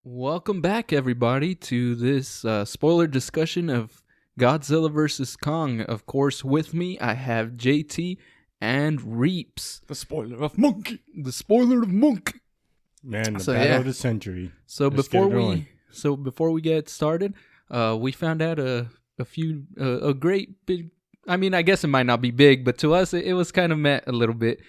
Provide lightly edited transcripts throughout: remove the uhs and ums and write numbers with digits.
Welcome back, everybody, to this spoiler discussion of Godzilla vs. Kong. Of course, with me, I have JT and Reeps. The spoiler of Monkey. The spoiler of Monk. Man, the battle of the century. So before we get started, we found out a great big. I mean, I guess it might not be big, but to us, it was kind of met a little bit.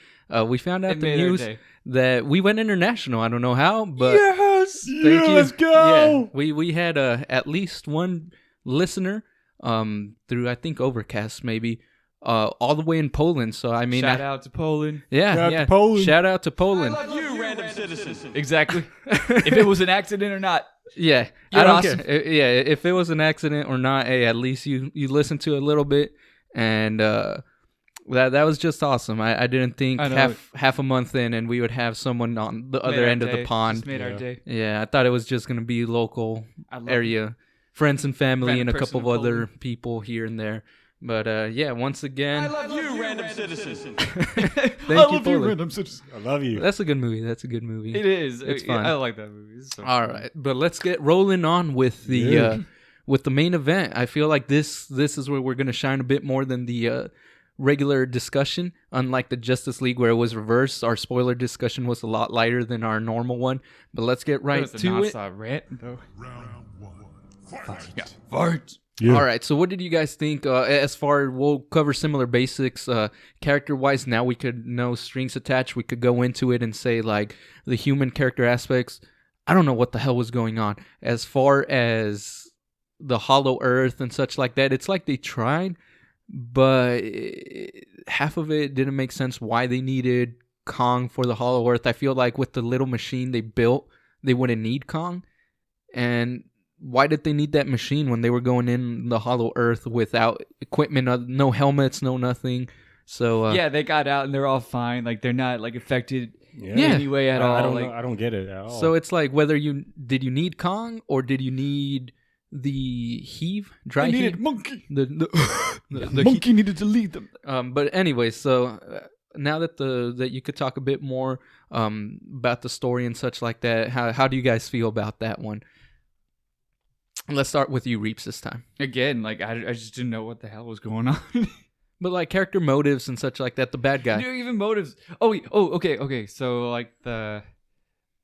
We found out the news that we went international. I don't know how, but yes, let's go. Yeah, we had at least one listener through I think Overcast maybe all the way in Poland. So I mean, shout out to Poland. Yeah, Shout out to Poland. Shout out to Poland. I love you, random citizen. Exactly. If it was an accident or not. Yeah, You're I don't awesome. care. Yeah, if it was an accident or not, hey, at least you listened to it a little bit, and that was just awesome. I didn't think half a month in, and we would have someone on the other end of the pond. Just made our day. Yeah, I thought it was just gonna be local area, friends and family, and a couple of other people here and there. But yeah, once again, I love you, random citizen. Thank you, random citizen. I love you. That's a good movie. It is. It's fun. I like that movie. It's so All fun. right, but let's get rolling on with the main event. I feel like this is where we're gonna shine a bit more than the regular discussion. Unlike the Justice League where it was reversed, our spoiler discussion was a lot lighter than our normal one. But let's get right That was a to it. nonstop rant, though. Fart. Yeah. All right, so what did you guys think? As far, we'll cover similar basics. Character-wise, now we could know strings attached. We could go into it and say, like, the human character aspects. I don't know what the hell was going on. As far as the Hollow Earth and such like that, it's like they tried, but half of it didn't make sense why they needed Kong for the Hollow Earth. I feel like with the little machine they built, they wouldn't need Kong. And why did they need that machine when they were going in the Hollow Earth without equipment, no helmets, no nothing? So Yeah, they got out and they're all fine. Like, they're not, like, affected Yeah. in any way at all. I don't like, know. I don't get it at all. So it's like whether you need Kong or did you need the dry I heave? needed Monkey. The Monkey needed to lead them. But anyway, so now that you could talk a bit more about the story and such like that, how do you guys feel about that one? Let's start with you, Reeps, this time. Again, like, I just didn't know what the hell was going on. But like character motives and such like that, the bad guy. Even motives. Okay. So, like, the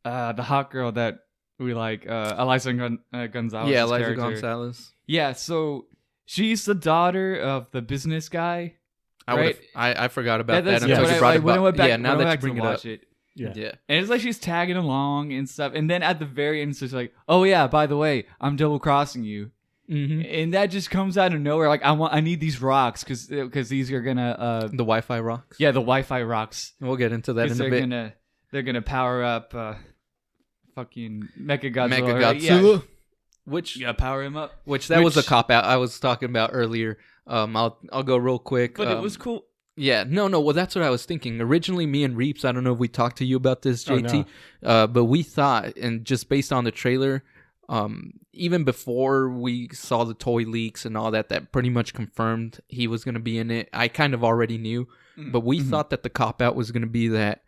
hot girl that we like, Eliza Gonzalez. Yeah, Eliza character. Gonzalez. Yeah, so she's the daughter of the business guy. I forgot about that that's until you brought it when I up. went back, Yeah, now when I that you went back bring to it up. watch it. Yeah. And it's like she's tagging along and stuff. And then at the very end, it's just like, oh, yeah, by the way, I'm double crossing you. Mm-hmm. And that just comes out of nowhere. Like, I need these rocks because these are going to... The Wi-Fi rocks. Yeah, the Wi-Fi rocks. We'll get into that in a bit. They're gonna power up fucking Mechagodzilla. Mechagodzilla. Right? Yeah. Which You gotta power him up. was a cop out I was talking about earlier. I'll go real quick. But it was cool. Yeah, no. Well, that's what I was thinking. Originally, me and Reeps, I don't know if we talked to you about this, JT, but we thought, and just based on the trailer, even before we saw the toy leaks and all that, that pretty much confirmed he was going to be in it. I kind of already knew, but we thought that the cop-out was going to be that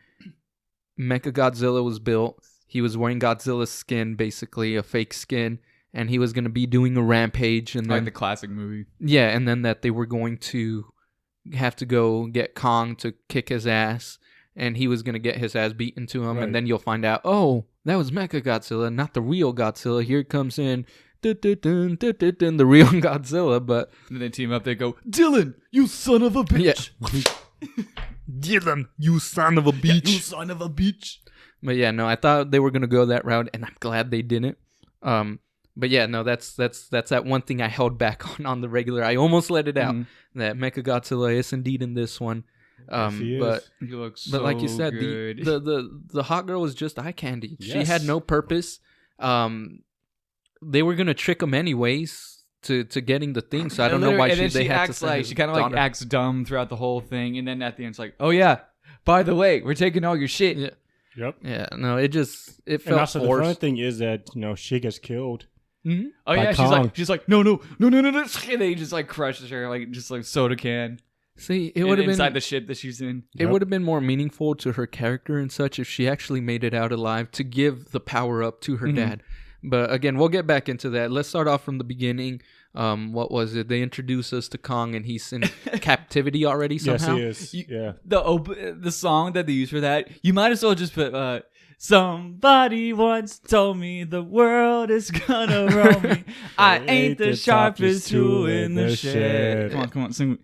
Mechagodzilla was built. He was wearing Godzilla's skin, basically, a fake skin, and he was going to be doing a rampage. And then, Like the classic movie. yeah, and then that they were going to have to go get Kong to kick his ass, and he was going to get his ass beaten to him, and then you'll find out, oh, that was Mechagodzilla, not the real Godzilla. Here comes in the real Godzilla, but... And then they team up, they go, Dylan, you son of a bitch. Yeah. Dylan, you son of a bitch. You son of a bitch. But yeah, no, I thought they were going to go that route, and I'm glad they didn't. But yeah, no, that's that one thing I held back on the regular. I almost let it out that Mechagodzilla is indeed in this one. But he looks so like you said, good. the hot girl was just eye candy. Yes. She had no purpose. They were gonna trick him anyways to getting the thing. So I don't know why they had to send like his she kind of like daughter. acts dumb throughout the whole thing, and then at the end it's like, oh yeah, by the way, we're taking all your shit. Yeah. Yep. Yeah, no, it And felt also the funny forced. thing is that she gets killed. Mm-hmm. Oh By yeah, Kong. she's like, no. And they just like crushes her like just like soda can. See, it would have inside been the ship that she's in. It would have been more meaningful to her character and such if she actually made it out alive to give the power up to her dad. But again, we'll get back into that. Let's start off from the beginning. What was it? They introduce us to Kong, and he's in captivity already somehow. Yes, he is. Yeah. The song that they use for that, you might as well just put somebody once told me the world is gonna roll me. I ain't the sharpest tool in the shed. Come on, sing.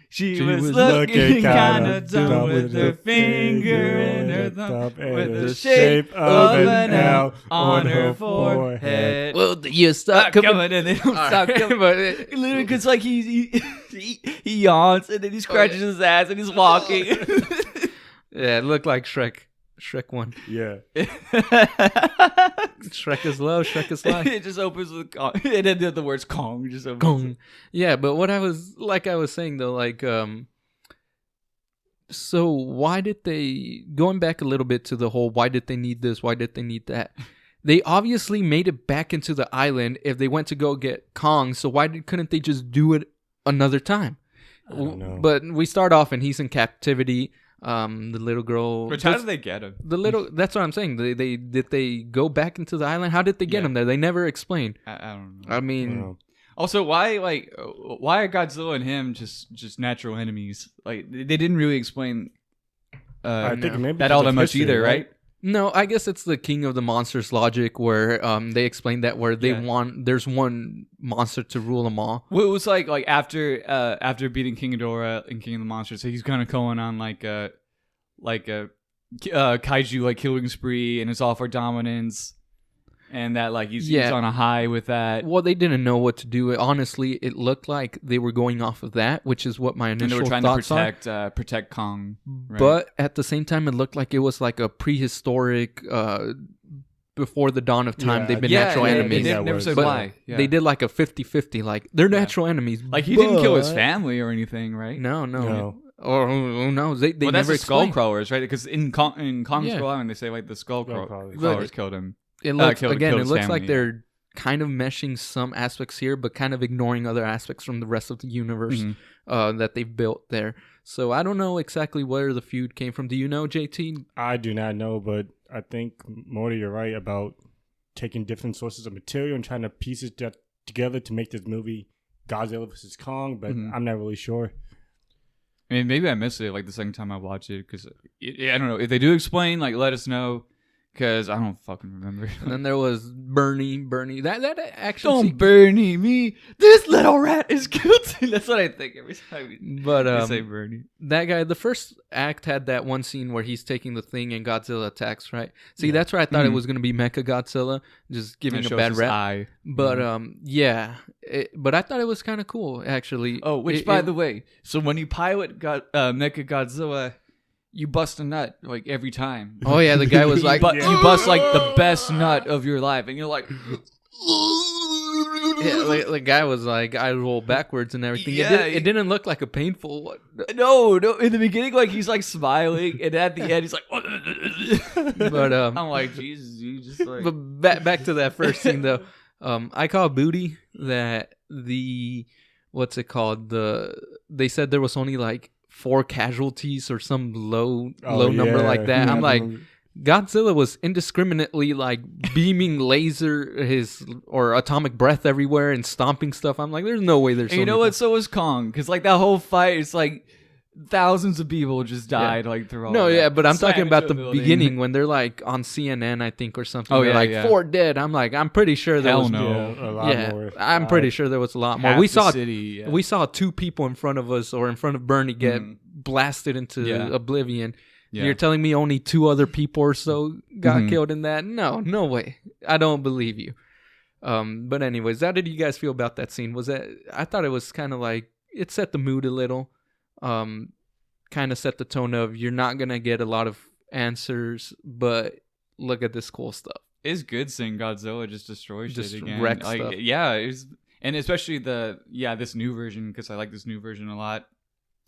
She was looking kinda dumb with her finger in her thumb with the shape of an L on her forehead. Well, you stop coming and they don't stop coming. Literally, because like he yawns and then he scratches his ass and he's walking. Yeah, it looked like Shrek. Shrek 1. Yeah. Shrek is low, Shrek is life. It just opens with Kong. And then the words Kong just opens. Kong. Yeah, but what I was saying though, like, so why did they, going back a little bit to the whole, why did they need this? Why did they need that? They obviously made it back into the island if they went to go get Kong. So why couldn't they just do it another time? I don't know. But we start off and he's in captivity. The little girl. Which how did they get him? That's what I'm saying. Did they go back into the island? How did they get him there? They never explained. I don't know. I mean, also why are Godzilla and him just natural enemies? Like they didn't really explain. I think maybe that all that much either, right? No, I guess it's the King of the Monsters logic where they explained that where they want there's one monster to rule them all. Well, it was like after beating King Ghidorah and King of the Monsters, so he's kind of going on like a kaiju like killing spree, and it's all for dominance, and that like he's on a high with that. Well, they didn't know what to do. Honestly, it looked like they were going off of that, which is what my initial and they were trying thoughts to protect Kong. Right? But at the same time, it looked like it was like a prehistoric, before the dawn of time. They've been natural enemies. They never said but why. Yeah. They did like a 50-50. Like they're natural enemies. Like he didn't kill his family or anything, right? No. Or who knows? They well, never that's the skull crawlers, right? Because in Kong's Skull Island, they say like the skull crawlers killed him. It looks like they're kind of meshing some aspects here, but kind of ignoring other aspects from the rest of the universe that they've built there. So I don't know exactly where the feud came from. Do you know, JT? I do not know, but I think, Morty, you're right about taking different sources of material and trying to piece it together to make this movie Godzilla vs. Kong, but I'm not really sure. I mean, maybe I missed it like the second time I watched it because I don't know. If they do explain, like, let us know. Because I don't fucking remember. And then there was Bernie. That actually... Don't Bernie me. This little rat is guilty. That's what I think every time you say Bernie. That guy, the first act had that one scene where he's taking the thing and Godzilla attacks, right? See, that's where I thought it was going to be Mechagodzilla, just giving a bad rap. Eye. But, but I thought it was kind of cool, actually. Oh, which, by the way, so when you pilot Mechagodzilla... You bust a nut like every time. Oh yeah, the guy was like, you bust like the best nut of your life, and you're like, the guy was like, I roll backwards and everything. Yeah, it didn't look like a painful one. No. In the beginning, like he's like smiling, and at the end, he's like, but I'm like, Jesus, you just like. But back to that first scene though. I call booty that what's it called? They said there was only like 4 casualties or some low number like that. I'm like, Godzilla was indiscriminately like beaming laser or atomic breath everywhere and stomping stuff. I'm like, there's no way there's. And you know what? So was Kong, because like that whole fight, it's like thousands of people just died like through all. No, that. yeah, but I'm talking about the beginning when they're like on CNN, I think, or something. Oh, they're like 4 dead. I'm like, I'm pretty sure there was a lot more. I'm pretty sure there was a lot more. We saw city, we saw 2 people in front of us or in front of Bernie get blasted into oblivion. Yeah. You're telling me only 2 other people or so got killed in that? No way. I don't believe you. But anyways, how did you guys feel about that scene? I thought it was kind of like it set the mood a little. Kind of set the tone of you're not gonna get a lot of answers, but look at this cool stuff. It's good seeing Godzilla just destroy shit again. Wreck stuff. Yeah, and especially this new version, because I like this new version a lot.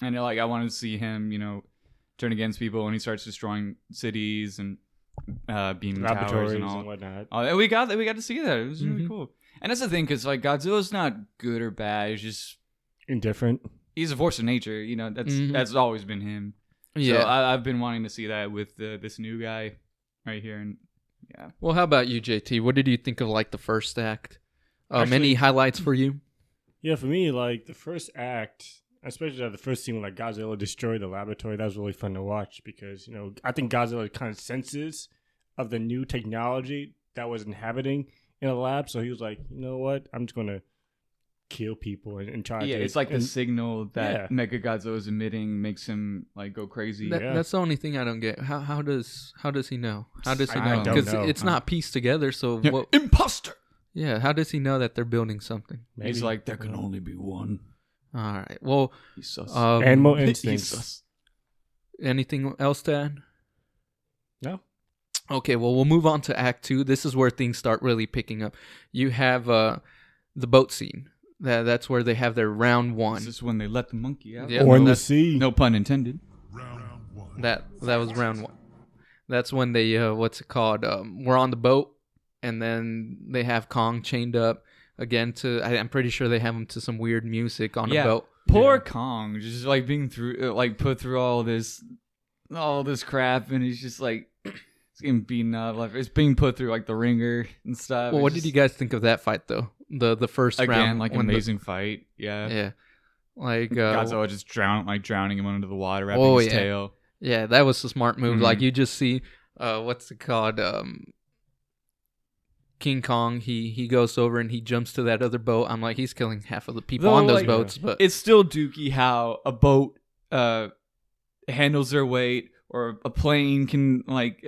And like I wanted to see him, turn against people when he starts destroying cities and beam towers and all. And whatnot. And we got to see that. It was really cool. And that's the thing, because like Godzilla's not good or bad. He's just indifferent. He's a force of nature. That's always been him. Yeah. So I've been wanting to see that with this new guy right here, and Yeah. Well, how about you, JT? What did you think of like the first act? Actually- Any highlights for you? Yeah, for me, like the first act, especially the first scene when like Godzilla destroyed the laboratory, that was really fun to watch because I think Godzilla kind of senses of the new technology that was inhabiting in a lab, so he was like, you know what, I'm just gonna kill people and try to. Yeah, it's like the signal that Yeah. Mechagodzilla is emitting makes him like go crazy. That's the only thing I don't get. How does he know? How does he I know? don't Because know. it's not pieced together. So Yeah, what? imposter. Yeah, how does he know that they're building something? Maybe. He's like, there can only be one. All right. Well, He's sus. Animal He's instincts. sus. anything else to add? No. Okay, well, we'll move on to Act 2. This is where things start really picking up. You have the boat scene. That's where they have their round one. This is when they let the monkey out. Yeah, Or in the that's- sea. No pun intended. That was round one. That's when they what's it called? We're on the boat, and then they have Kong chained up again to. I'm pretty sure they have him to some weird music on a boat. Poor Kong, just like being through, like put through all this crap, and he's just like, he's getting beaten up. Like it's being put through like the ringer and stuff. Well, what did you guys think of that fight though? The first Again, round, like an when amazing fight. Yeah. yeah, like Godzilla just drowning him under the water, wrapping his tail. yeah, that was a smart move. Mhm. Like you just see, what's it called? King Kong. He goes over and he jumps to that other boat. I'm like, he's killing half of the people Though, on those like, boats. But It's still dooky how a boat handles their weight, or a plane can like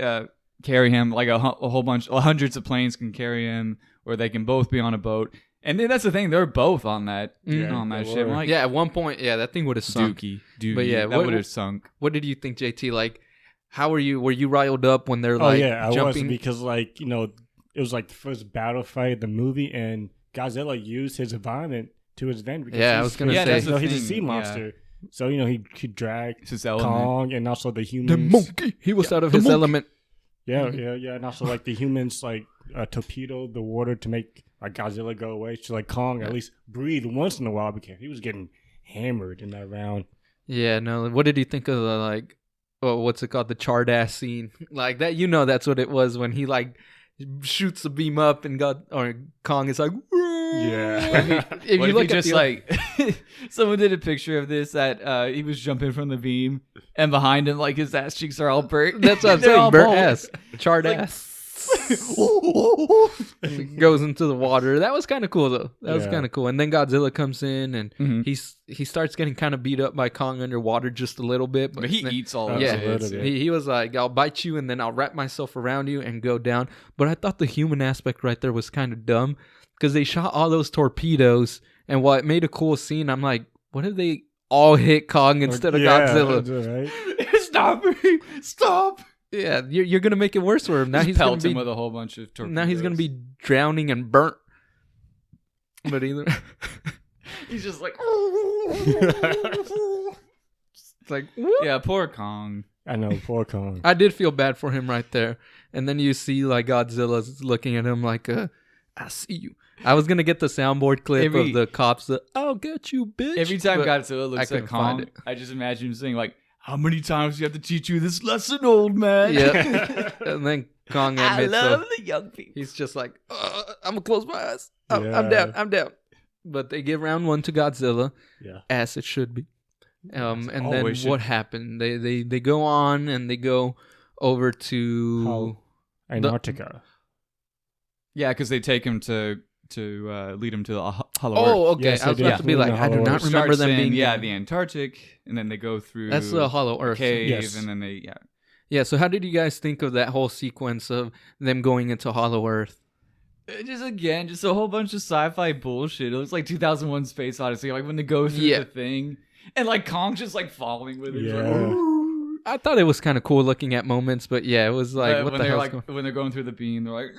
carry him. Like a whole bunch, hundreds of planes can carry him, or they can both be on a boat. And then that's the thing; they're both on that they ship. were. I'm like, yeah, at one point, yeah, that thing would have sunk. dooky. But yeah, that would have sunk. What did you think, JT? Like, how were you? Were you riled up when they're Oh like yeah, I was jumping? because like it was like the first battle fight of the movie, and Godzilla used his environment to his advantage. Because Yeah, I he's- was gonna Yeah, say that's the he's a thing, sea yeah. monster, so he could drag It's his element. Kong and also the humans. the monkey. He was out of his element. Yeah, Mm-hmm. yeah, and also like the humans like torpedoed the water to make like Godzilla go away. So like Kong at least breathe once in a while because he was getting hammered in that round. Yeah, no. What did you think of the like? Oh, what's it called? The charred ass scene, like that. That's what it was when he like shoots the beam up and Kong is like, Yeah. If What you if look he at just the, like someone did a picture of this that he was jumping from the beam, and behind him like his ass cheeks are all burnt. that's what I'm They're all saying, burnt bald. ass, charred Like- ass. Goes into the water. That was kind of cool though. That was Yeah. kind of cool. And then Godzilla comes in and Mhm. he starts getting kind of beat up by Kong underwater just a little bit. But he then- eats all Oh, of yeah, it. a little bit. he was like, I'll bite you and then I'll wrap myself around you and go down. But I thought the human aspect right there was kind of dumb because they shot all those torpedoes, and while it made a cool scene, I'm like, what if they all hit Kong instead of Yeah, Godzilla? that's right. Stop me! Stop! Yeah, you're gonna make it worse for him. Now Just he's gonna pelt him be with a whole bunch of torpedoes. now he's gonna be drowning and burnt. But either He's just like, it's like, whoop. yeah, poor Kong. I know, poor Kong. I did feel bad for him right there. And then you see like Godzilla's looking at him like, I see you. I was gonna get the soundboard clip of the cops. I'll get you, bitch. Every time but Godzilla I looks at couldn't find Kong, it. I just imagine him saying like, "How many times do you have to teach you this lesson, old man?" Yeah. And then Kong I admits love the young people. he's just like, I'm gonna close my eyes. I'm Yeah. down. But they give round one to Godzilla, Yeah. as it should be. And then always should what be. happened? They go on and they go over to Antarctica. Yeah, because they take him to lead him to the Hollow Oh, Earth. okay. Yes, I was they about to be definitely like, know I do Hollow not Earth. remember them Starts in, being the Antarctic, and then they go through That's the Hollow Earth. cave, Yes. and then they Yeah. So how did you guys think of that whole sequence of them going into Hollow Earth? just a whole bunch of sci-fi bullshit. It was like 2001: Space Odyssey, like when they go through Yeah. the thing, and like Kong's just like following with it. He's like, Yeah. "Ooh." I thought it was kind of cool looking at moments, but yeah, it was like, what when the they're hell's like when they're going through the beam, they're like.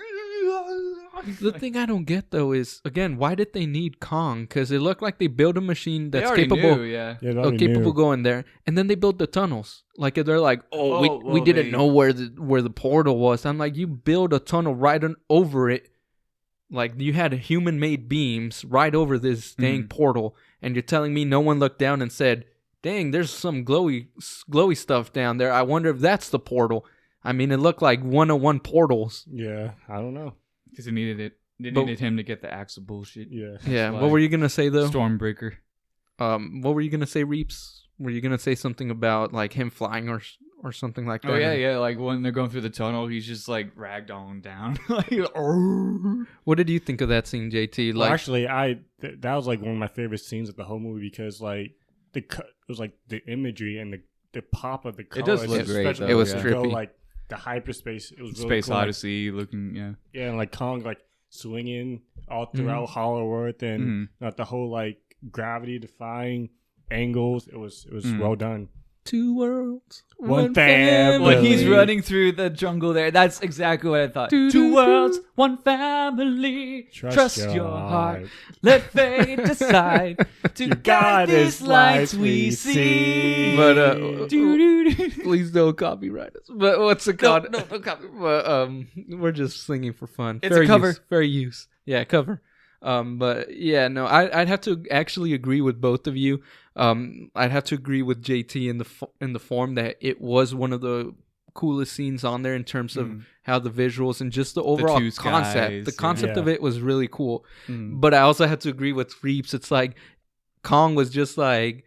The thing I don't get though is, again, why did they need Kong? Because it looked like they built a machine They that's already capable knew, yeah. Yeah, of capable going there, and then they built the tunnels. Like they're like, Oh, we well, didn't they- know where the portal was. I'm like, you build a tunnel right over it. Like you had human-made beams right over this dang portal, and you're telling me no one looked down and said, "Dang, there's some glowy stuff down there. I wonder if that's the portal." I mean, it looked like 101 portals. Yeah, I don't know. Because they needed it. They But- needed him to get the axe of bullshit. Yeah. Yeah. That's What why. were you gonna say though? Stormbreaker. What were you gonna say, Reeps? Were you gonna say something about like him flying or something like that? Oh yeah. Like when they're going through the tunnel, he's just like ragdolling down. Like, "Arr." What did you think of that scene, JT? Well, Like, actually, that was like one of my favorite scenes of the whole movie because like it was like the imagery and the pop of the colors. does look great, especially though, It was when trippy. you go, like the hyperspace. It was really Space cool. Like, Odyssey looking. Yeah. yeah, and like Kong like swinging all throughout Hollow Earth and the whole like gravity defying angles. It was well done. 2 worlds, One family. When he's running through the jungle there, that's exactly what I thought. Two worlds, one family. Trust your heart. Let fate decide to guide these lights we see. But Doo-doo-doo. please don't copyright us. But what's it called? No, copy. But we're just singing for fun. It's a cover. Use, fair use. Yeah, cover. But yeah, no, I'd have to actually agree with both of you. I'd have to agree with JT in the form that it was one of the coolest scenes on there in terms of how the visuals and just the overall two concept. skies, The concept yeah. of it was really cool. Mm. But I also had to agree with Reeps. It's like Kong was just like,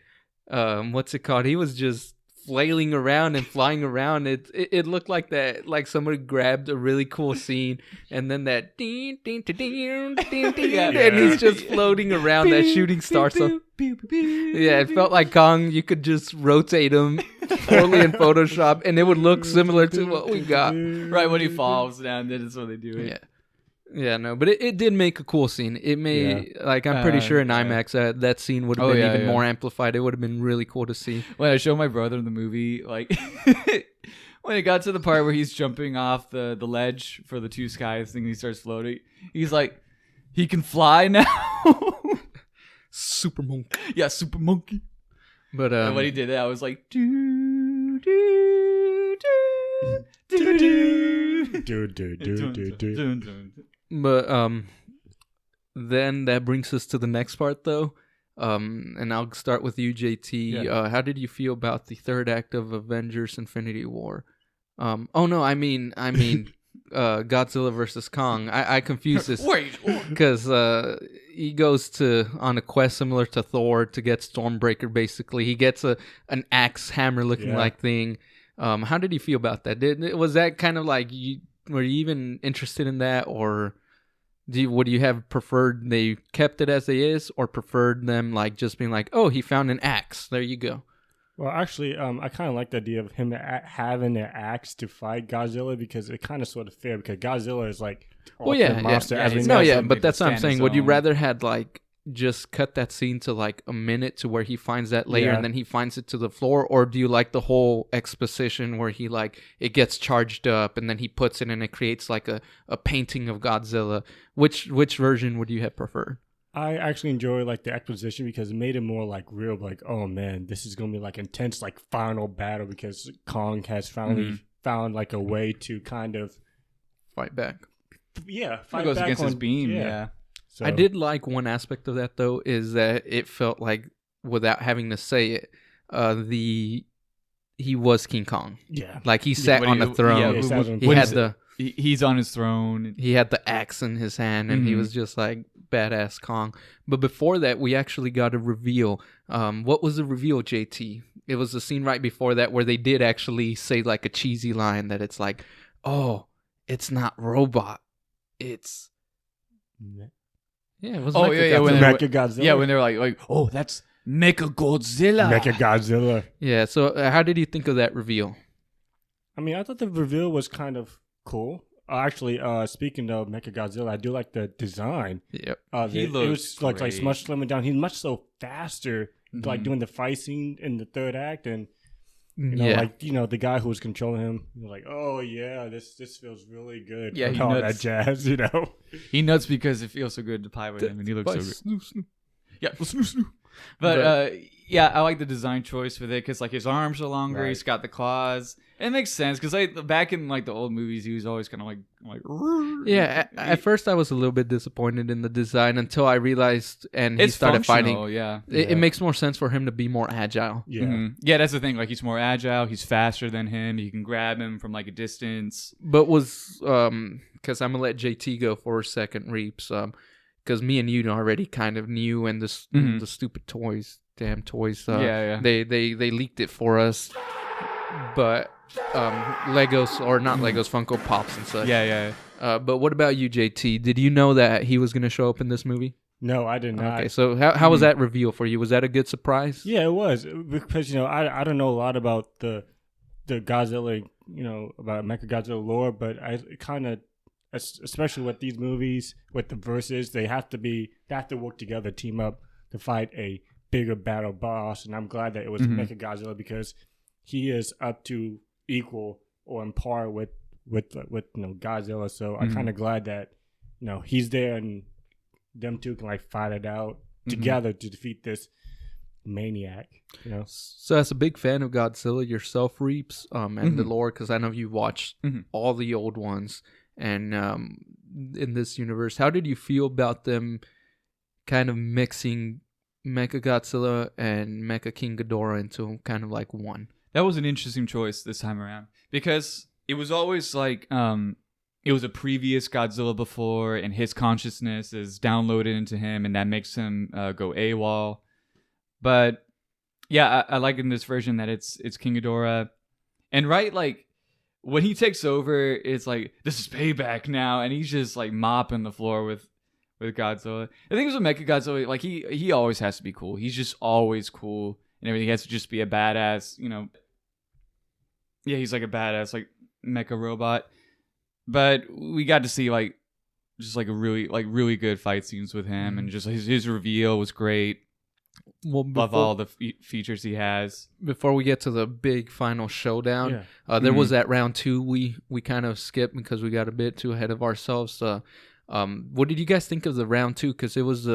what's it called? He was just flailing around and flying around. It looked like that, like somebody grabbed a really cool scene and then that ding, ding, ding, ding, ding, ding, and he's just floating around that shooting star. So yeah, it felt like Kong. You could just rotate him poorly in Photoshop, and it would look similar to what we got. Right when he falls down, then is when they do it. Yeah. Yeah, no, but it did make a cool scene. It made, like, I'm pretty sure in yeah. IMAX that scene would have been even more amplified. It would have been really cool to see. When I showed my brother the movie, like when it got to the part where he's jumping off the ledge for the two skies thing, he starts floating. He's like, he can fly now. Super monkey. Yeah, super monkey. But And when he did that, I was like, do do do do do. But then that brings us to the next part, though. And I'll start with you, JT. Yeah. How did you feel about the third act of Avengers: Infinity War? Oh no, I mean, Godzilla versus Kong. I confused this Wait. because he goes on a quest similar to Thor to get Stormbreaker. Basically, he gets an axe hammer looking like thing. How did you feel about that? Was that kind of like were you even interested in that, or would you have preferred they kept it as it is, or preferred them like just being like, oh, he found an axe, there you go? Well, actually, I kind of like the idea of him having an axe to fight Godzilla because it kind of sort of fair because Godzilla is like monster as we he's know. No, That's yeah, something but to that's what I'm stand his saying. Would you own. rather had like just cut that scene to like a minute to where he finds that layer Yeah. and then he finds it to the floor, or do you like the whole exposition where he like it gets charged up and then he puts it and it creates like a painting of Godzilla? Which version would you have preferred? I actually enjoy like the exposition because it made it more like real, like, oh man, this is gonna be like intense, like final battle because Kong has finally found like a way to kind of Fight back. fight It goes back against on, his beam. Yeah. So, I did like one aspect of that though, is that it felt like, without having to say it, he was King Kong. Yeah, Like he sat What on do the you- throne. yeah, sat on- he what had is it? the He's on his throne. he had the axe in his hand, and he Mhm. was just like badass Kong. But before that, we actually got a reveal. What was the reveal, JT? It was the scene right before that where they did actually say like a cheesy line that it's like, oh, it's not robot, it's it was Oh, yeah, when Mechagodzilla. Yeah, when they're like, oh, that's Mechagodzilla. Mechagodzilla. yeah. So how did you think of that reveal? I mean, I thought the reveal was kind of cool. Actually, speaking of Mechagodzilla, I do like the design. Yep. He It looks was like great. much slimmer down. He's much so faster, like Mhm. doing the fight scene in the third act, and you know, Yeah. like the guy who was controlling him, he was like, "Oh yeah, this feels really good." Yeah, and he all nuts. that jazz, He nuts because it feels so good to play with him, and he looks so good. Yeah, snoo snoo. But yeah, I like the design choice with it because like his arms are longer. Right. He's got the claws. It makes sense because like back in like the old movies, he was always kind of like Yeah, at first I was a little bit disappointed in the design until I realized and he it's started fighting. functional, yeah. It makes more sense for him to be more agile. Yeah. Mhm. Yeah, that's the thing. Like he's more agile. He's faster than him. You can grab him from like a distance. But was because I'm gonna let JT go for a second, Reeps. Because me and you already kind of knew, and the stupid damn toys. Yeah. They leaked it for us. But Legos or not Legos, Funko Pops and such. Yeah. But what about you, JT? Did you know that he was gonna show up in this movie? No, I did not. Okay, so how was that reveal for you? Was that a good surprise? Yeah, it was because I don't know a lot about the Godzilla, about Mechagodzilla lore, but I kind of, especially with these movies with the verses, they have to work together, team up to fight a bigger battle boss, and I'm glad that it was Mechagodzilla because he is up to equal or on par with Godzilla. So I'm kind of glad that he's there and them two can like fight it out together to defeat this maniac. So as a big fan of Godzilla yourself, Reeps, and the lore, because I know you've watched all the old ones, and in this universe, how did you feel about them kind of mixing Mechagodzilla and Mecha King Ghidorah into kind of like one? That was an interesting choice this time around because it was always like it was a previous Godzilla before, and his consciousness is downloaded into him, and that makes him go AWOL. But yeah, I like in this version that it's King Ghidorah, and right, like when he takes over, it's like this is payback now, and he's just like mopping the floor with Godzilla. The thing is with Mechagodzilla, like he always has to be cool. He's just always cool and everything. He has to just be a badass, Yeah, he's like a badass like mecha robot. But we got to see like just like a really good fight scenes with him, and just his reveal was great. Well, love all the features he has. Before we get to the big final showdown, there was that round 2 we kind of skipped because we got a bit too ahead of ourselves. What did you guys think of the round 2? Because it was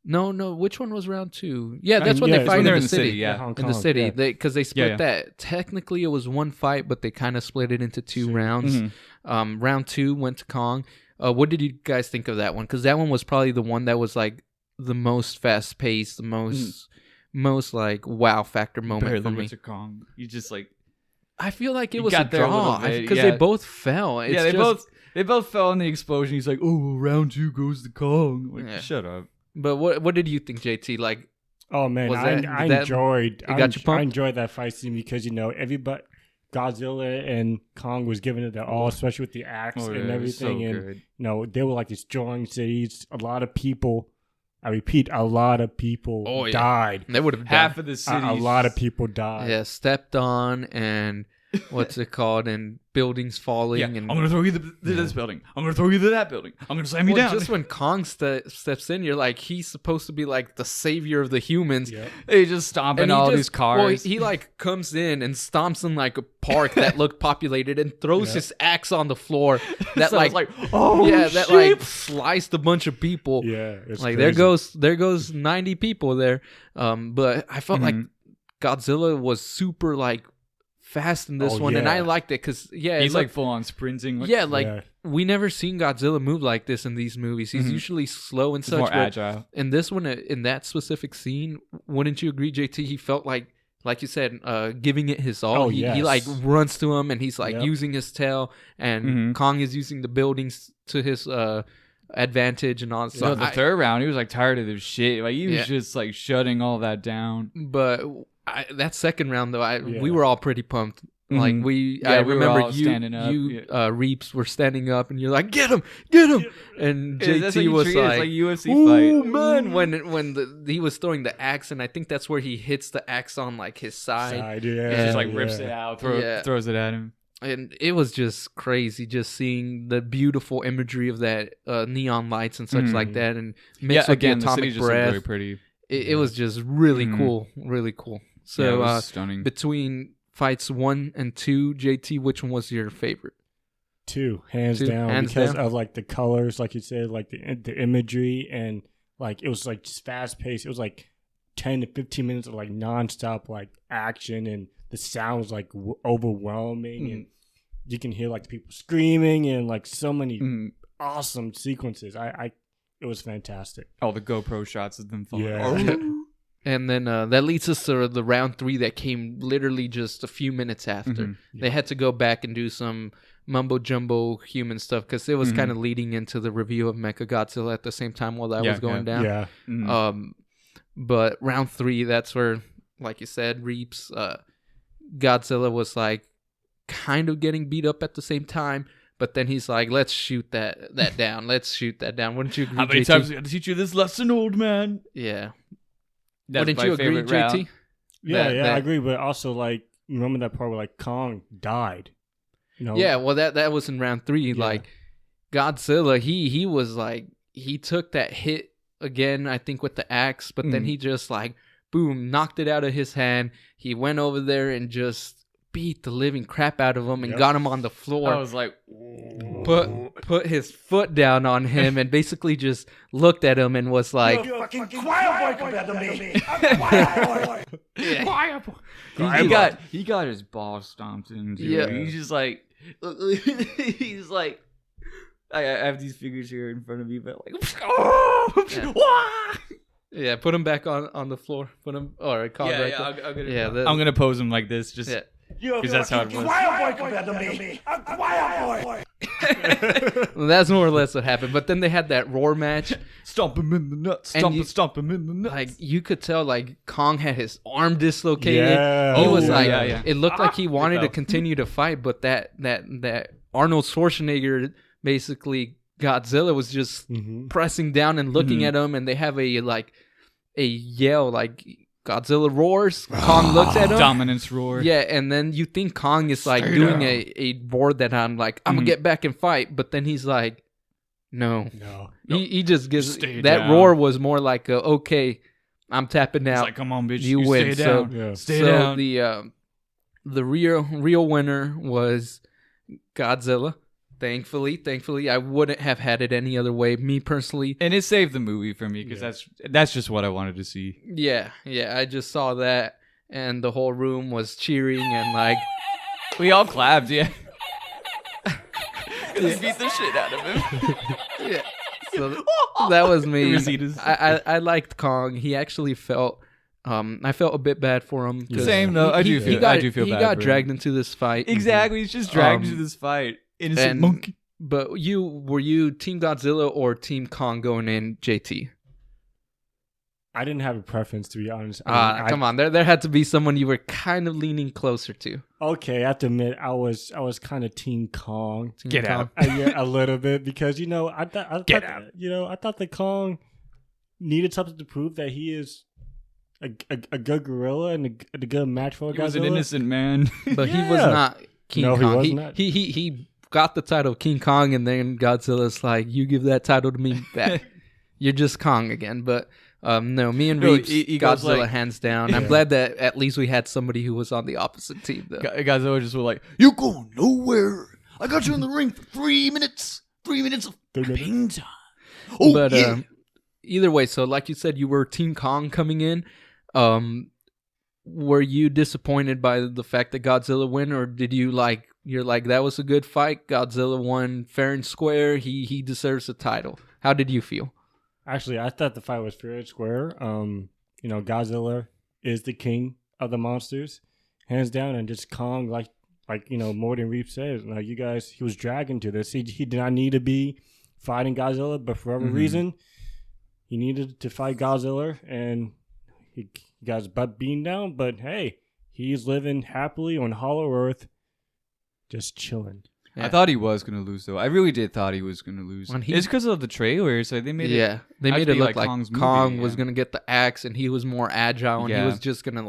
no, which one was round 2? Yeah, that's when they fight in the city. Yeah, in the city. Because they split that. Technically, it was one fight, but they kind of split it into 2 rounds. Round 2 went to Kong. What did you guys think of that one? Because that one was probably the one that was like the most fast paced, the most like wow factor moment for me. To Kong. You just like, I feel like it was a draw because they both fell. They both fell in the explosion. He's like, oh, round 2 goes to Kong. Like, shut up. But what did you think, JT? Like, oh man, I enjoyed that fight scene because everybody, Godzilla and Kong was giving it their all, especially with the axe and everything, and they were like destroying cities. A lot of people. I repeat, a lot of people died. They would have half of the city. A lot of people died. Yeah, stepped on and what's it called? And buildings falling. And I'm gonna throw you to this building. I'm gonna throw you to that building. I'm gonna slam you down. Just when Kong steps in, you're like, he's supposed to be like the savior of the humans. Yep. He's just stomping all these cars. Well, he like comes in and stomps in like a park that looked populated and throws his axe on the floor. That so like shit. like sliced a bunch of people. Yeah, it's like crazy. there goes 90 people there. But I felt like Godzilla was super like fast in this one, and I liked it because he's like full on sprinting. We never seen Godzilla move like this in these movies. He's usually slow and such, more agile. In this one, in that specific scene, wouldn't you agree, JT? He felt like you said, giving it his all. He like runs to him and he's like using his tail, and Kong is using the buildings to his advantage and all that stuff. The third round, he was like tired of this shit. Like he was just like shutting all that down. But that second round though, we were all pretty pumped. Like I remember you Reeps were standing up and you're like, get him, and JT was like UFC oh fight. Man, when he was throwing the axe, and I think that's where he hits the axe on like his side, and just like rips it out, throws it at him. And it was just crazy, just seeing the beautiful imagery of that neon lights and such like that, and mixed with the atomic breath. Very pretty. It was just really cool, really cool. So it was stunning. Between fights 1 and 2, JT, which one was your favorite? 2, hands down, because of like the colors, like you said, like the imagery, and like it was like just fast paced. It was like 10 to 15 minutes of like nonstop like action, and the sounds like overwhelming, and you can hear like the people screaming and like so many awesome sequences. It was fantastic. All the GoPro shots of them falling. Yeah. And then that leads us to the round 3 that came literally just a few minutes after. They had to go back and do some mumbo jumbo human stuff because it was kind of leading into the review of Mechagodzilla at the same time while that was going down. Yeah. But round 3, that's where, like you said, Reeps, Godzilla was like kind of getting beat up at the same time. But then he's like, let's shoot that down. Let's shoot that down. Wouldn't you agree, How many JT? times I got to teach you this lesson, old man? Yeah. That's Wouldn't my you agree, favorite JT? round. Yeah, That- I agree. But also, like, remember that part where like Kong died? You know? Yeah, well, that was in round 3. Yeah. Like, Godzilla, he was like, he took that hit again, I think, with the axe, but then he just like, boom, knocked it out of his hand. He went over there and just beat the living crap out of him and got him on the floor. I was like, Put his foot down on him and basically just looked at him and was like, You're a fucking choir boy compared to me. I'm a choir boy. choir boy. He got his balls stomped into. Yeah. He's just like, he's like, I have these figures here in front of me, but like, yeah, put him back on the floor. Put him, or Kong right there. I'm gonna pose him like this, just Yeah. You're a because that's how it fucking was. choir boy compared to me. I'm a choir boy. Well, that's more or less what happened. But then they had that roar match. Stomp him in the nuts. And Stomp him in the nuts. Like, you could tell, like, Kong had his arm dislocated. Yeah. He Oh, was like, yeah. it looked like he wanted to fell. continue to fight, but that Arnold Schwarzenegger, basically, Godzilla was just pressing down and looking at him, and they have a yell, like, Godzilla roars, Kong looks at him. Dominance roar. Yeah, and then you think Kong is like doing a board that I'm like, I'm gonna get back and fight, but then he's like, no. He just gives Stay that down. roar was more like okay, I'm tapping It's out. like, come on, bitch. You win. Stay So- down. Yeah. Stay down. The real winner was Godzilla. Thankfully, I wouldn't have had it any other way. Me personally, And it saved the movie for me because that's just what I wanted to see. yeah, I just saw that, and the whole room was cheering and like, We all clapped, yeah. Just beat the shit out of him. yeah. So that was me. Recetas. I liked Kong. He actually felt. I felt a bit bad for him. 'Cause Same, though. I do feel bad He for got him. dragged into this fight. Exactly. He's just dragged into this fight. Innocent and- monkey. But were you Team Godzilla or Team Kong going in, JT? I didn't have a preference, to be honest. Come on. There had to be someone you were kind of leaning closer to. Okay, I have to admit, I was kind of Team Kong. Team Get Kong. out. Yeah, a little bit, because I thought that Kong needed something to prove that he is a good gorilla and a good match for a He was an Godzilla. innocent man. But he was not King No, he Kong. was not. He got the title of King Kong, and then Godzilla's like, you give that title to me back. You're just Kong again. But no, me and No, Reeves, he goes Godzilla like- hands down. I'm glad that at least we had somebody who was on the opposite team, though. Guys always just were like, "You going nowhere? I got you in the ring for 3 minutes. 3 minutes of ping time." Oh, But yeah. either way, so like you said, you were Team Kong coming in. Were you disappointed by the fact that Godzilla won, or did you you're like, that was a good fight, Godzilla won fair and square, he deserves the title? How did you feel? Actually, I thought the fight was fair and square. Godzilla is the king of the monsters, hands down, and just Kong, like more than Reap says, like you guys, he was dragged into this. He did not need to be fighting Godzilla, but for whatever reason, he needed to fight Godzilla, and he got his butt beaten down. But hey, he's living happily on Hollow Earth, just chilling. Yeah. I thought he was gonna lose, though. I really did thought he was gonna lose. When he- It's because of the trailer, so they made it. Yeah, they had made to it be look like like Kong's Kong movie, was yeah. gonna get the axe, and he was more agile, and he Yeah. was just gonna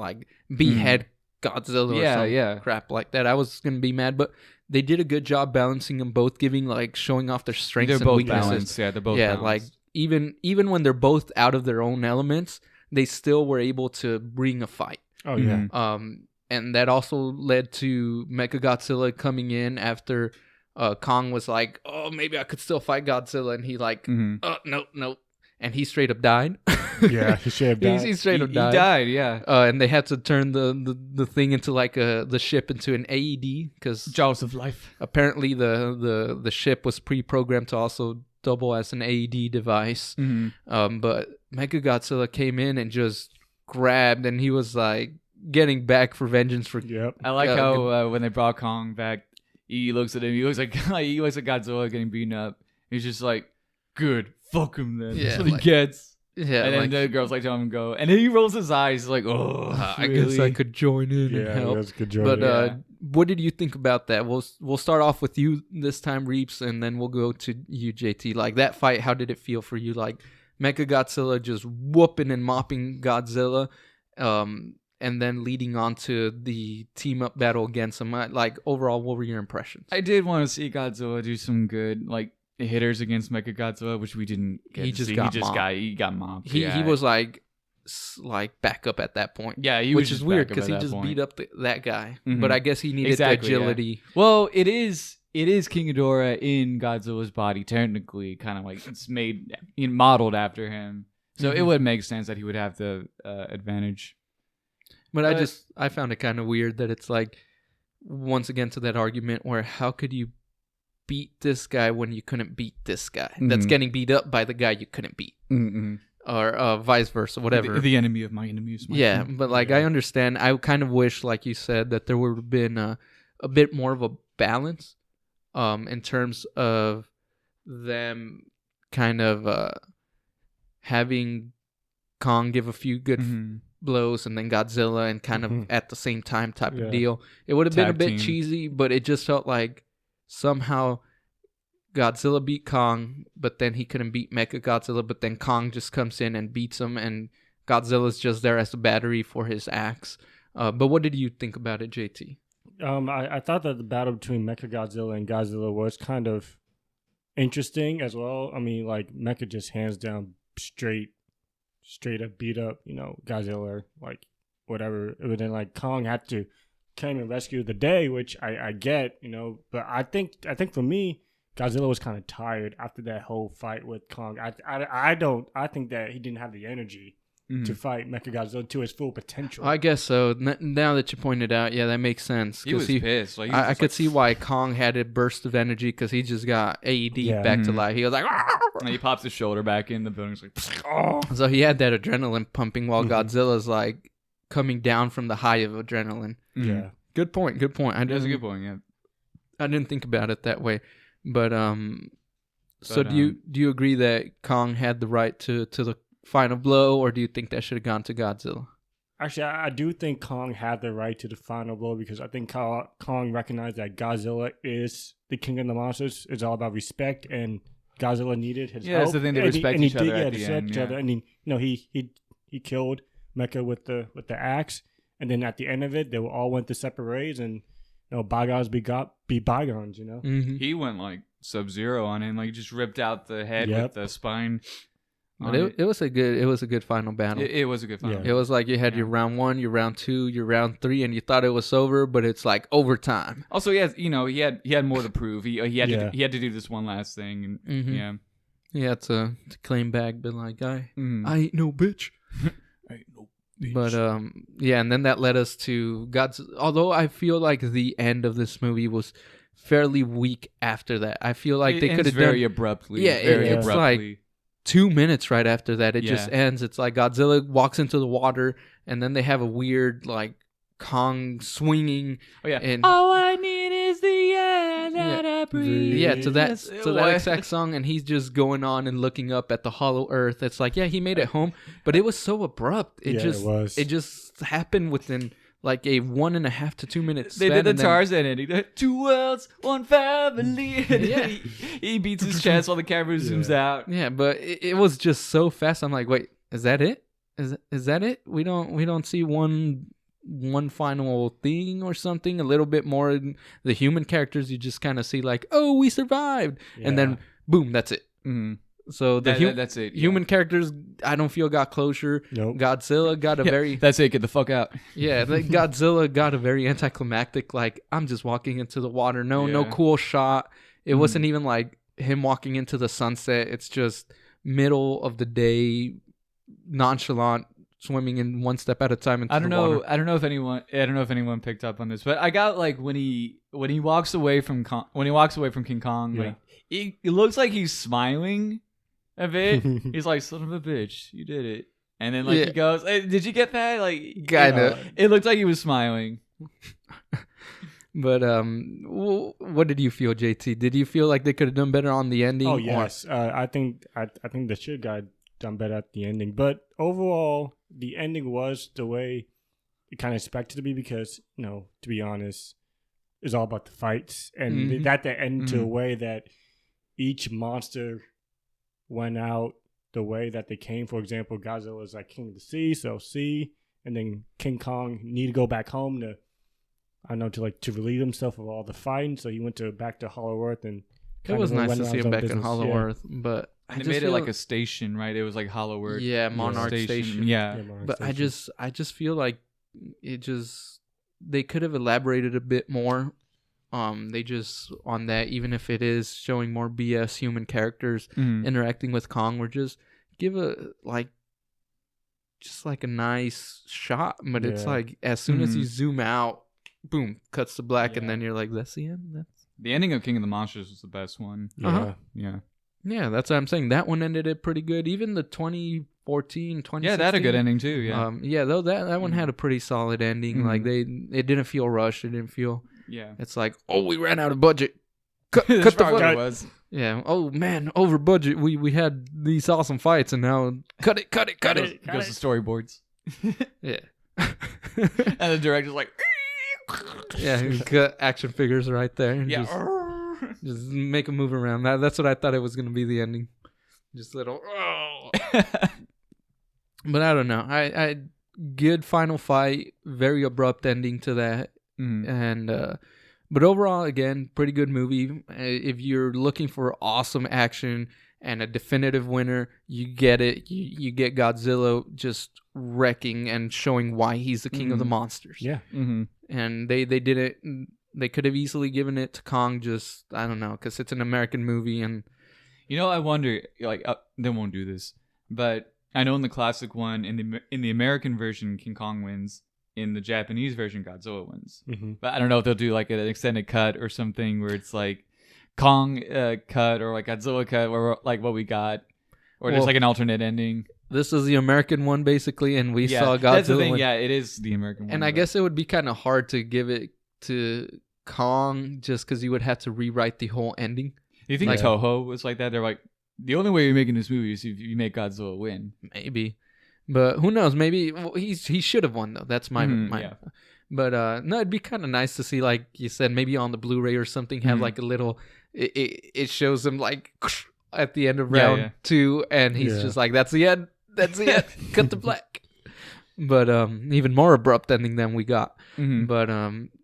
behead Godzilla or Yeah, some yeah. crap like that. I was gonna be mad, but they did a good job balancing them both, giving showing off their strengths They're and both weaknesses. balanced. Yeah, they're both Yeah, balanced. even when they're both out of their own elements, they still were able to bring a fight. Oh yeah. And that also led to Mechagodzilla coming in after Kong was like, oh, maybe I could still fight Godzilla, and he Mhm. nope. and he straight up died. Yeah, he should have died. He straight up He died. died, yeah. And they had to turn the thing into like the ship into an AED because Jaws of life. apparently the ship was pre-programmed to also double as an AED device. But Mechagodzilla came in and just grabbed, and he was like getting back for vengeance for. Yep. I like how when they brought Kong back, he looks at him. He looks like Godzilla getting beaten up. He's just like, "Good, fuck him then." Yeah, That's what like- he gets. Yeah, And then like, the girls like tell him to go, and then he rolls his eyes like, "Oh, I guess I could join in and Yeah, help. that's a good joke. But Yeah. what did you think about that? We'll start off with you this time, Reeps, and then we'll go to you, JT. Like that fight, how did it feel for you? Like Mechagodzilla just whooping and mopping Godzilla, and then leading on to the team up battle against him. Like overall, what were your impressions? I did want to see Godzilla do some good like hitters against Mechagodzilla, which we didn't get He to just see. got He got mopped. He yeah. was like back up at that point. Yeah, he was which is just weird back up because at he that just point. beat up that guy. Mhm. But I guess he needed Exactly, the yeah. agility. Well, it is King Ghidorah in Godzilla's body, technically, kind of like it's modeled after him. So it Mhm. would make sense that he would have the advantage. But But- I found it kind of weird that it's like, once again, to that argument where how could you beat this guy when you couldn't beat this guy that's Mhm. getting beat up by the guy you couldn't beat, or vice versa, whatever. The enemy of my enemy is my Yeah, friend. but like I understand. I kind of wish, like you said, that there would have been a bit more of a balance, in terms of them kind of having Kong give a few good Mhm. blows and then Godzilla and kind of Mhm. at the same time type Yeah. of deal. It would have been a Tag bit team. cheesy, but it just felt like somehow Godzilla beat Kong, but then he couldn't beat Mechagodzilla, but then Kong just comes in and beats him, and Godzilla's just there as a battery for his axe. But what did you think about it, JT? I thought that the battle between Mechagodzilla and Godzilla was kind of interesting as well. I mean, like Mecha just hands down straight up beat up, Godzilla, like whatever. But then like Kong had to came and rescue the day, which I get, But I think for me, Godzilla was kind of tired after that whole fight with Kong. I think that he didn't have the energy to fight Mechagodzilla to his full potential. I guess so. Now that you pointed out, yeah, that makes sense. He was pissed. Like, he was I just could like, see why Kong had a burst of energy because he just got AED Yeah. back to Mhm. life. He was like, And he pops his shoulder back in the building's like, oh. so he had that adrenaline pumping while Mhm. Godzilla's like coming down from the high of adrenaline. Yeah. Good point. Good point. That's a good point. Yeah. I didn't think about it that way, but so But, do you agree that Kong had the right to the final blow, or do you think that should have gone to Godzilla? Actually, I do think Kong had the right to the final blow because I think Kong recognized that Godzilla is the king of the monsters. It's all about respect, and Godzilla needed his Yeah, help. that's the thing, they And he- respect and he each other did, at yeah, the they respect end, each yeah. other. And he killed Mecha with the axe, and then at the end of it, they all went to separate ways, and bygones be bygones. Mm-hmm. He went like Sub-Zero on him, like just ripped out the head Yep. with the spine. But on it was a good final battle. It was a good fight. Yeah. It was like you had Yeah. your round 1, your round 2, your round 3, and you thought it was over, but it's like overtime. Also, he had more to prove. He had Yeah. to do this one last thing, and Mhm. yeah. He had to claim back, but like I Mm. ain't no bitch. Ain't no bitch. But yeah, and then that led us to Godzilla. Although I feel like the end of this movie was fairly weak after that. I feel like they It could ends have very done abruptly. Yeah, very it's abruptly. 2 minutes right after that. It just Yeah. ends. It's like Godzilla walks into the water, and then they have a weird like Kong swinging. Oh yeah. And All I need is the air that I breathe. yeah, to that Yes, that exact song, and he's just going on and looking up at the hollow earth. It's like, yeah, he made it home, but it was so abrupt. It Yeah, just it was. it just happened within like a 1.5 to 2 minutes. They did the Tarzan ending. 2 worlds, 1 family. And Yeah. he beats his chest while the camera zooms out. Yeah, but it was just so fast. I'm like, wait, is that it? Is that it? We don't see one final thing or something. A little bit more in the human characters. You just kind of see like, oh, we survived, and then boom, that's it. Mm. So the That's it. yeah. human characters, I don't feel got closure. Nope. Godzilla got a Yeah, very That's it. Get the fuck out. yeah. Like Godzilla got a very anticlimactic. Like I'm just walking into the water. No Yeah. cool shot. It wasn't even like him walking into the sunset. It's just middle of the day, nonchalant, swimming in one step at a time into I don't the know. water. I don't know if anyone picked up on this, but I got like when he walks away from King Kong, Yeah. like it looks like he's smiling a bit. He's like, "Son of a bitch, you did it." And then like Yeah. he goes, hey, "Did you get that?" Like Kinda. It looked like he was smiling. But what did you feel, JT? Did you feel like they could have done better on the ending? Oh or- yes, I think they should have done better at the ending. But overall, the ending was the way it kind of expected to be because to be honest, it's all about the fights and Mhm. that ended to a Mhm. way that each monster went out the way that they came. For example, Godzilla is like king of the sea, so sea, and then King Kong need to go back home to relieve himself of all the fighting. So he went back to Hollow Earth and. It was kinda nice went to around see his him own back in business. Hollow Yeah. Earth, but I And they just made it feel- like a station, right? It was like Hollow Earth. yeah, Monarch Station. Yeah. Yeah, Monarch But I Station. just feel like they could have elaborated a bit more. They just on that, even if it is showing more BS human characters Mhm. interacting with Kong, we're just give a a nice shot. But it's Yeah. like as soon as you Mhm. zoom out, boom, cuts to black, and Yeah. then you're like, that's the end. That's The ending of King of the Monsters was the best one. Yeah. Uh-huh. Yeah. yeah, that's what I'm saying. That one ended it pretty good. Even the 2014, 2016. Yeah, that had a good ending too. Yeah. Yeah, though that one had a pretty solid ending. Like it didn't feel rushed. It didn't feel. Yeah. It's like, oh, we ran out of budget. Cut That's the probably what budget. it was. Yeah. Oh man, over budget. We had these awesome fights, and now cut it. It goes to storyboards. Yeah. And the director's like, Yeah. he cut action figures right there. And yeah. Just make a move around. That's what I thought it was gonna be the ending. Just little. But I don't know. I good final fight. Very abrupt ending to that. Mhm. And but overall, again, pretty good movie. If you're looking for awesome action and a definitive winner, you get it. You get Godzilla just wrecking and showing why he's the king of the Mhm. monsters. Yeah. Mhm. And they did it. They could have easily given it to Kong. Just I don't know, because it's an American movie, and You know, I wonder, like, they won't do this, but I know in the classic one, in the American version, King Kong wins. In the Japanese version, Godzilla wins. Mm-hmm. But I don't know if they'll do like an extended cut or something where it's like Kong cut or like Godzilla cut or like what we got, or just Well, like an alternate ending. this is the American one basically, and we Yeah, saw Godzilla. that's the thing. win. Yeah, it is the American one. And I but- guess it would be kind of hard to give it to Kong just because you would have to rewrite the whole ending. Do you think like- Toho was like that? They're like, the only way you're making this movie is if you make Godzilla win. Maybe, but who knows? Maybe he should have won though. That's my Yeah. But no, it'd be kind of nice to see, like you said, maybe on the Blu-ray or something, have Mhm. like a little. It shows him like at the end of Yeah, round yeah. 2, and he's Yeah. just like, "That's the end. That's the end. Cut to black." But even more abrupt ending than we got. Mhm. But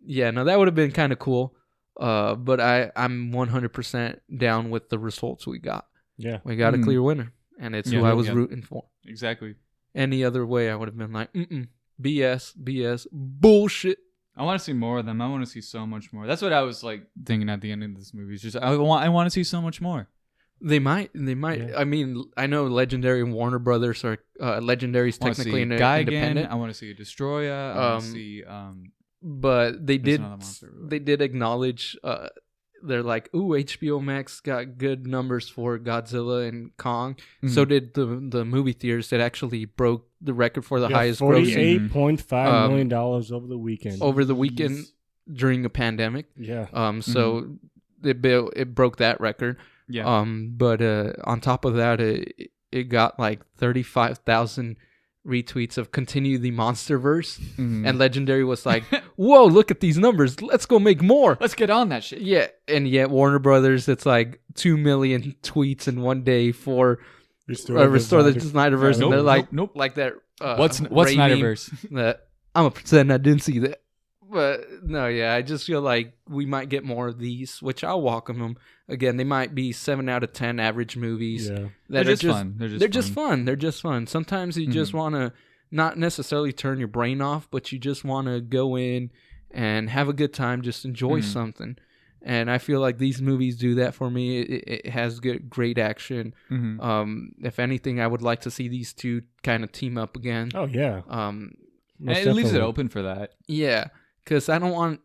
yeah, no, that would have been kind of cool. But I'm 100% down with the results we got. Yeah. We got a Mhm. clear winner, and it's Yeah, who I was yeah. rooting for. Exactly. Any other way, I would have been like, BS, bullshit. I want to see more of them. I want to see so much more. That's what I was like thinking at the end of this movie. It's just I want to see so much more. They might. Yeah. I mean, I know Legendary and Warner Brothers are Legendary's I want to technically see Guy independent. again. I want to see Destroya. I want to see But they There's did another monster. they did acknowledge they're like, ooh, HBO Max got good numbers for Godzilla and Kong. Mhm. So did the movie theaters that actually broke the record for the highest grossing $48.5 million over the weekend. over the weekend during a pandemic. Yeah. So it broke that record. yeah. But on top of that, it got like 35,000 retweets of "Continue the Monsterverse," Mhm. and Legendary was like, "Whoa, look at these numbers! Let's go make more." Let's get on that shit. Yeah, and yet Warner Brothers, it's like 2 million tweets in one day for restore the Snyderverse, Nope, and they're like, nope. like that. What's raving Snyderverse? That I'm gonna pretend I didn't see that. But no, yeah, I just feel like we might get more of these, which I'll welcome them. Again, they might be 7 out of 10 average movies. Yeah. That They're are just fun. They're just fun. They're just fun. Sometimes you just want to not necessarily turn your brain off, but you just want to go in and have a good time, just enjoy something. And I feel like these movies do that for me. It has great action. If anything, I would like to see these two kind of team up again. Oh yeah. And it leaves it open for that. Yeah, because I don't want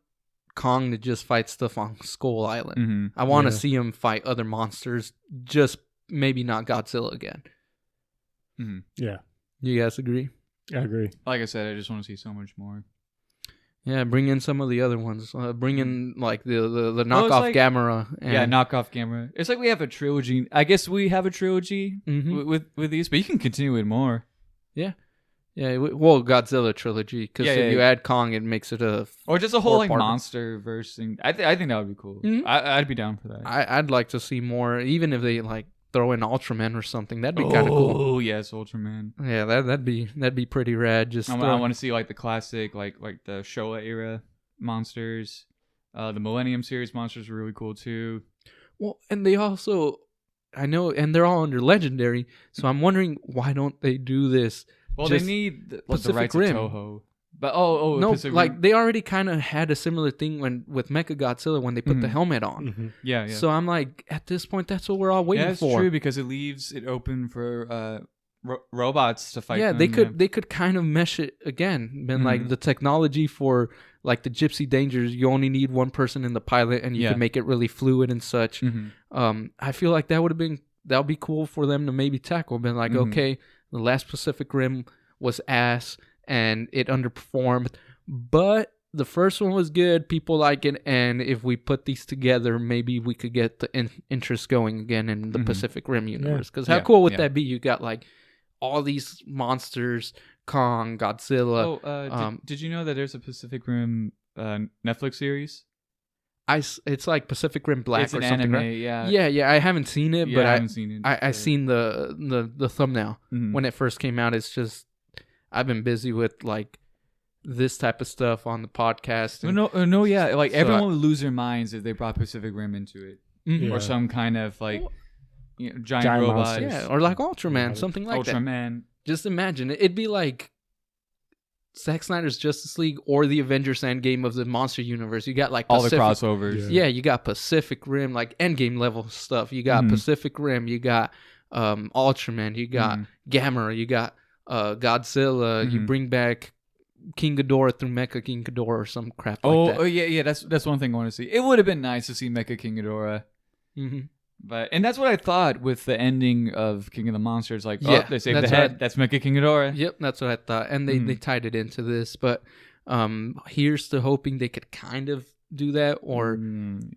Kong to just fight stuff on Skull Island. I want to see him fight other monsters, just maybe not Godzilla again. Yeah. You guys agree? I agree. Like I said, I just want to see so much more. Yeah, bring in some of the other ones. Bring in like the knockoff Gamera. Yeah, knockoff Gamera. It's like we have a trilogy. I guess we have a trilogy with these, but you can continue with more. Yeah. Yeah, well, Godzilla trilogy, because if you add Kong, it makes it a... Or just a whole like monster verse thing. I think that would be cool. I'd be down for that. I'd like to see more, even if they like throw in Ultraman or something. That'd be kind of cool. Oh yes, Ultraman. Yeah, that'd be pretty rad. Just I want to see like the classic, like the Showa era monsters. The Millennium series monsters are really cool too. Well, and they also, I know, and they're all under Legendary. So I'm wondering, why don't they do this? Well, they need the rights Rim. of Toho. But no, Pacific like Rim. they already kind of had a similar thing with Mechagodzilla when they put the helmet on. Yeah. So I'm like, at this point, that's what we're all waiting that's for. True, because it leaves it open for robots to fight. Yeah, them. they could kind of mesh it again. Been like the technology for like the Gypsy Dangers, you only need one person in the pilot, and you can make it really fluid and such. I feel like that would be cool for them to maybe tackle. Been like, okay, the last Pacific Rim was ass and it underperformed, but the first one was good. People like it, and if we put these together, maybe we could get the interest going again in the Pacific Rim universe. Because how cool would that be? You got like all these monsters, Kong, Godzilla. Did you know that there's a Pacific Rim Netflix series? It's like Pacific Rim Black it's or an something, anime, right? Yeah. Yeah. I haven't seen it, but I haven't seen it. I seen the thumbnail when it first came out. It's just I've been busy with like this type of stuff on the podcast. And, like everyone would lose their minds if they brought Pacific Rim into it, or some kind of like giant robots, monsters. or like Ultraman, something like that. Ultraman. Just imagine it'd be like Zack Snyder's Justice League or the Avengers Endgame of the monster universe. You got like all the crossovers. Yeah, you got Pacific Rim, like Endgame level stuff. You got Pacific Rim. You got Ultraman. You got Gamera. You got Godzilla. You bring back King Ghidorah through Mecha King Ghidorah or some crap like that. Oh yeah. That's one thing I want to see. It would have been nice to see Mecha King Ghidorah. And that's what I thought with the ending of King of the Monsters. Like, they saved the head. That's Mecha King Ghidorah. Yep, that's what I thought. And they tied it into this. But here's to hoping they could kind of do that, or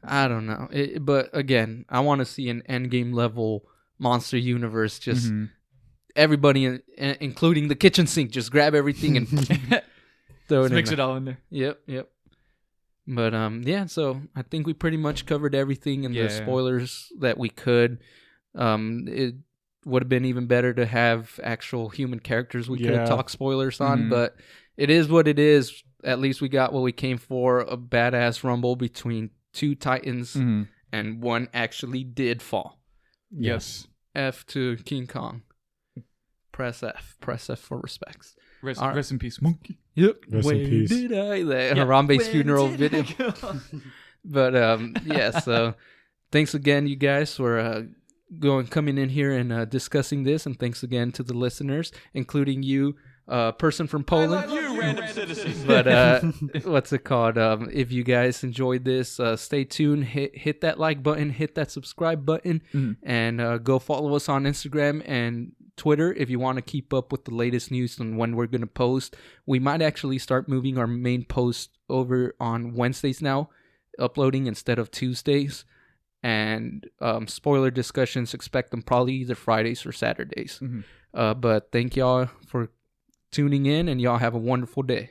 I don't know. But again, I want to see an Endgame level monster universe. Just everybody, including the kitchen sink, just grab everything and throw it in mix there. it all in there. Yep. But so I think we pretty much covered everything in the spoilers that we could. It would have been even better to have actual human characters we could have talked spoilers on, but it is what it is. At least we got what we came for, a badass rumble between two titans, and one actually did fall. Yes. F to King Kong. Press F for respects. Rest in peace, monkey. Yep. Rest in peace. Did I? Harambe's funeral video. But so thanks again, you guys, for coming in here and discussing this, and thanks again to the listeners, including you, person from Poland. You random citizens. But what's it called? If you guys enjoyed this, stay tuned. Hit that like button, hit that subscribe button, and go follow us on Instagram and Twitter if you want to keep up with the latest news on when we're going to post. We might actually start moving our main post over on Wednesdays now, uploading instead of Tuesdays. And spoiler discussions, expect them probably either Fridays or Saturdays. But thank y'all for tuning in, and y'all have a wonderful day.